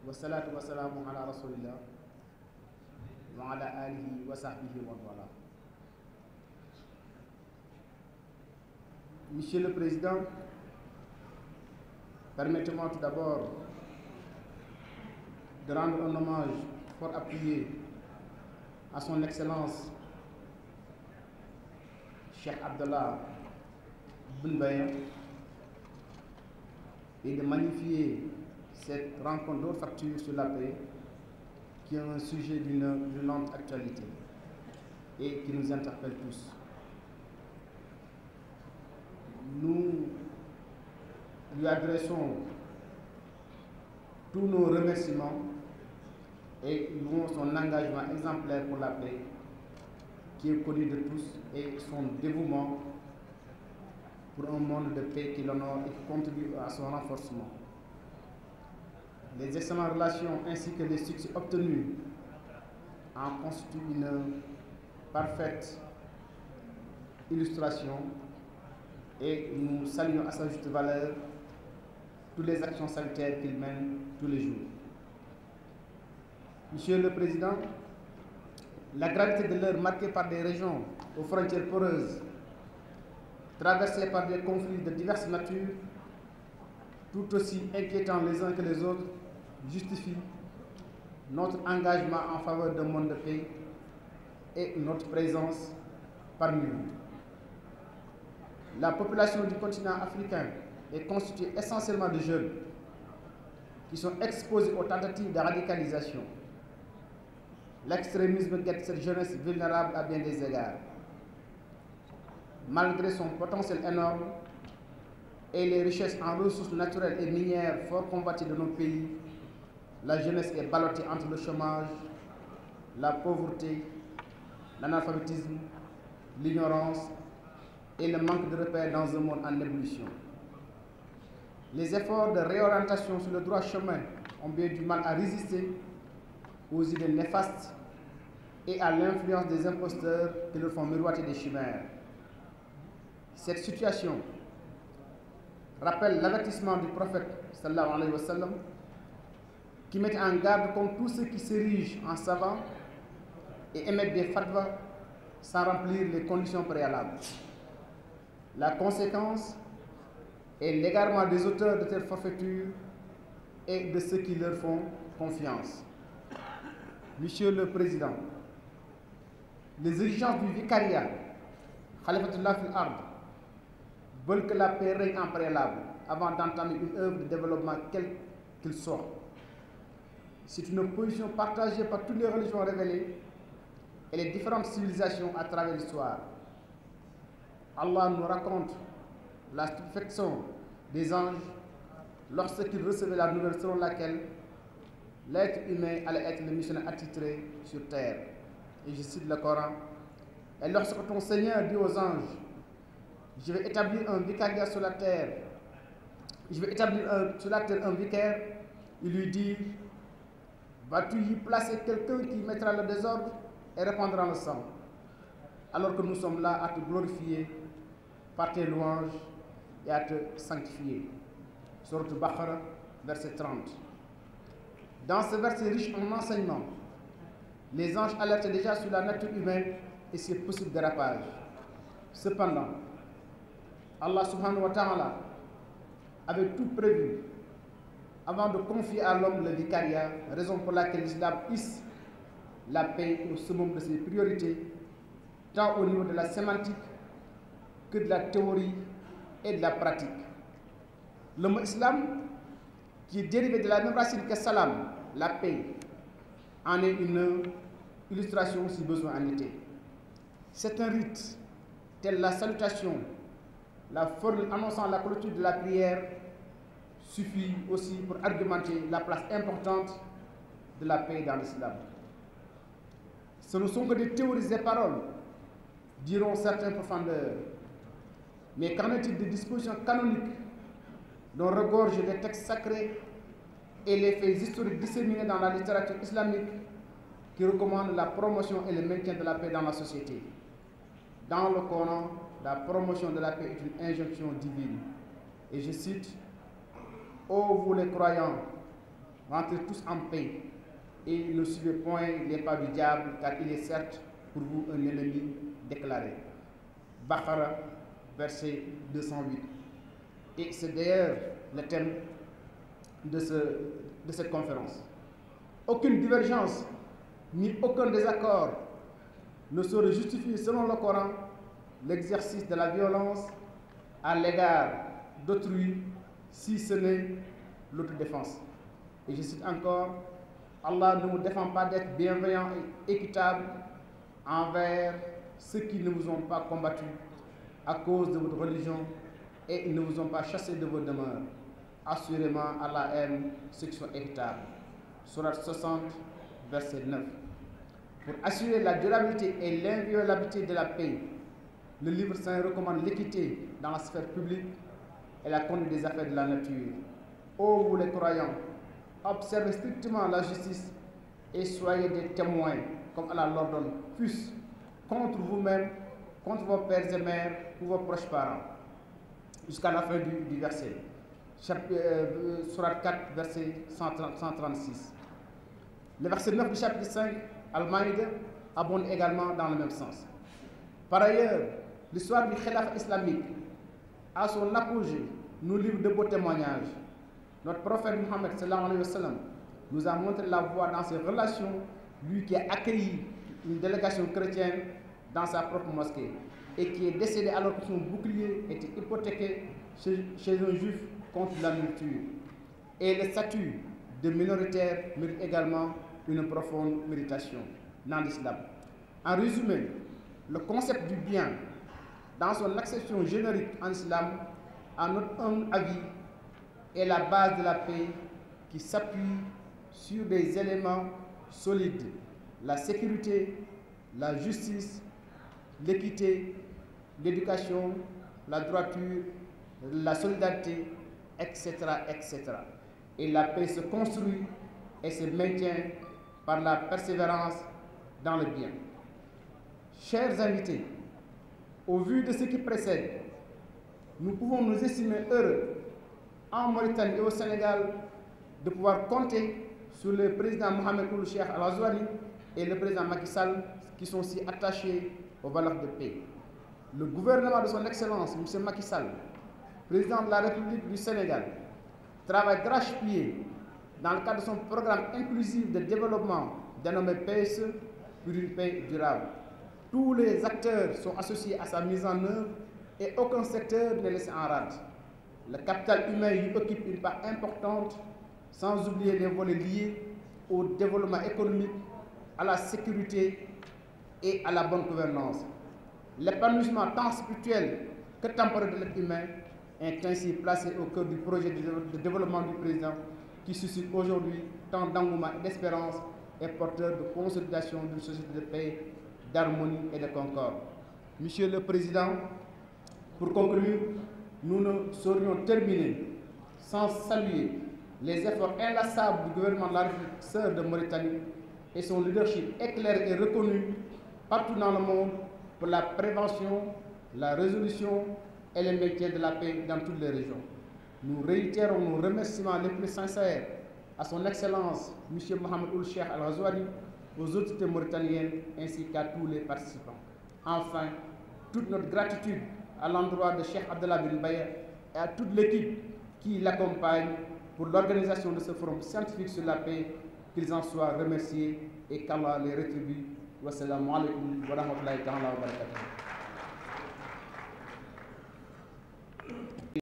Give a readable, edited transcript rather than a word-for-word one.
wasalaatu wasalaamu ala rasulillah wa ala alihi wa sahbihi wa wala. Monsieur le Président, permettez-moi tout d'abord de rendre un hommage fort appuyé à son Excellence Cheikh Abdallah Boun Baya et de magnifier cette rencontre d'haute facture sur la paix qui est un sujet d'une violente actualité et qui nous interpelle tous. Nous lui adressons tous nos remerciements et louons son engagement exemplaire pour la paix qui est connu de tous et son dévouement pour un monde de paix qui l'honore et qui contribue à son renforcement. Les excellentes relations ainsi que les succès obtenus en constituent une parfaite illustration et nous saluons à sa juste valeur toutes les actions salutaires qu'il mène tous les jours. Monsieur le Président, la gravité de l'heure marquée par des régions aux frontières poreuses, traversées par des conflits de diverses natures, tout aussi inquiétants les uns que les autres, justifie notre engagement en faveur d'un monde de paix et notre présence parmi nous. La population du continent africain est constituée essentiellement de jeunes qui sont exposés aux tentatives de radicalisation. L'extrémisme guette cette jeunesse vulnérable à bien des égards. Malgré son potentiel énorme et les richesses en ressources naturelles et minières fort convoitées de nos pays, la jeunesse est ballottée entre le chômage, la pauvreté, l'analphabétisme, l'ignorance et le manque de repères dans un monde en ébullition. Les efforts de réorientation sur le droit chemin ont bien du mal à résister aux idées néfastes et à l'influence des imposteurs qui leur font miroiter des chimères. Cette situation rappelle l'avertissement du prophète sallallahu alayhi wa sallam qui met en garde contre tous ceux qui s'érigent en savants et émettent des fatwas sans remplir les conditions préalables. La conséquence est l'égarement des auteurs de telles forfaitures et de ceux qui leur font confiance. Monsieur le Président, les exigences du vicariat, Khalifatullah fil Ard, veulent que la paix règne en préalable avant d'entamer une œuvre de développement quel qu'il soit. C'est une position partagée par toutes les religions révélées et les différentes civilisations à travers l'histoire. Allah nous raconte la stupéfaction des anges lorsqu'ils recevaient la nouvelle selon laquelle l'être humain allait être le missionnaire attitré sur terre. Et je cite le Coran. Et lorsque ton Seigneur dit aux anges, je vais établir un vicariat sur la terre, je vais établir sur la terre un vicaire, il lui dit, vas-tu y placer quelqu'un qui mettra le désordre et répandra le sang, alors que nous sommes là à te glorifier par tes louanges et à te sanctifier. Sourate Baqara, verset 30. Dans ce verset riche en enseignements, les anges alertent déjà sur la nature humaine et ses possibles dérapages. Cependant, Allah subhanahu wa ta'ala avait tout prévu avant de confier à l'homme le vicariat, raison pour laquelle l'islam hisse la paix au summum de ses priorités, tant au niveau de la sémantique que de la théorie et de la pratique. Le mot islam, qui est dérivé de la même racine que salam, la paix, en est une illustration si besoin en était. C'est un rite, tel la salutation, la formule annonçant la clôture de la prière, suffit aussi pour argumenter la place importante de la paix dans l'islam. Ce ne sont que des théories et paroles, diront certains profondeurs. Mais qu'en est-il des dispositions canoniques dont regorgent les textes sacrés et les faits historiques disséminés dans la littérature islamique qui recommandent la promotion et le maintien de la paix dans la société? Dans le Coran, la promotion de la paix est une injonction divine. Et je cite, ô vous les croyants, rentrez tous en paix et ne suivez point les pas du diable, car il est certes pour vous un ennemi déclaré. Baqara, verset 208. Et c'est d'ailleurs le thème de cette conférence. Aucune divergence ni aucun désaccord ne saurait justifier, selon le Coran, l'exercice de la violence à l'égard d'autrui, si ce n'est l'autodéfense. Et je cite encore, Allah ne vous défend pas d'être bienveillant et équitable envers ceux qui ne vous ont pas combattu à cause de votre religion et ils ne vous ont pas chassé de vos demeures. Assurément, Allah aime ceux qui sont équitables. Sourate 60, verset 9. Pour assurer la durabilité et l'inviolabilité de la paix, le livre saint recommande l'équité dans la sphère publique et la conduite des affaires de la nature. Ô vous les croyants, observez strictement la justice et soyez des témoins, comme Allah l'ordonne, fût-ce contre vous-même, contre vos pères et mères ou vos proches parents. Jusqu'à la fin du verset. Sourate 4, verset 136. Le verset 9 du chapitre 5, Al-Maïda, abonde également dans le même sens. Par ailleurs, l'histoire du khilaf islamique, à son apogée, nous livre de beaux témoignages. Notre prophète Mohammed sallallahu alayhi wa sallam nous a montré la voie dans ses relations, lui qui a accueilli une délégation chrétienne dans sa propre mosquée et qui est décédé alors que son bouclier était hypothéqué chez un juif contre la nourriture. Et le statut de minoritaire mérite également une profonde méditation dans l'islam. En résumé, le concept du bien, dans son acception générique en islam, à notre humble avis, est la base de la paix qui s'appuie sur des éléments solides: la sécurité, la justice, l'équité, l'éducation, la droiture, la solidarité, etc., etc. Et la paix se construit et se maintient par la persévérance dans le bien. Chers invités, au vu de ce qui précède, nous pouvons nous estimer heureux en Mauritanie et au Sénégal de pouvoir compter sur le président Mohamed Ould Cheikh Al Ghazouani et le président Macky Sall, qui sont si attachés aux valeurs de paix. Le gouvernement de son Excellence, M. Macky Sall, président de la République du Sénégal, travaille d'arrache-pied dans le cadre de son programme inclusif de développement dénommé PSE pour une paix durable. Tous les acteurs sont associés à sa mise en œuvre et aucun secteur n'est laissé en rade. Le capital humain y occupe une part importante, sans oublier les volets liés au développement économique, à la sécurité et à la bonne gouvernance. L'épanouissement tant spirituel que temporel de l'être humain est ainsi placé au cœur du projet de développement du président, qui suscite aujourd'hui tant d'engouement et d'espérance et porteur de consolidation d'une société de paix, d'harmonie et de concorde. Monsieur le Président, pour conclure, nous ne saurions terminer sans saluer les efforts inlassables du gouvernement de la République sœur de Mauritanie et son leadership éclairé et reconnu partout dans le monde pour la prévention, la résolution et le maintien de la paix dans toutes les régions. Nous réitérons nos remerciements les plus sincères à son Excellence, M. Mohamed Ould Cheikh Al Ghazouani, aux autorités mauritaniennes ainsi qu'à tous les participants. Enfin, toute notre gratitude à l'endroit de Cheikh Abdallah bin Baye et à toute l'équipe qui l'accompagne pour l'organisation de ce forum scientifique sur la paix, qu'ils en soient remerciés et qu'Allah les rétribue. Wassalamu alaikum wa rahmatullahi wa barakatuh.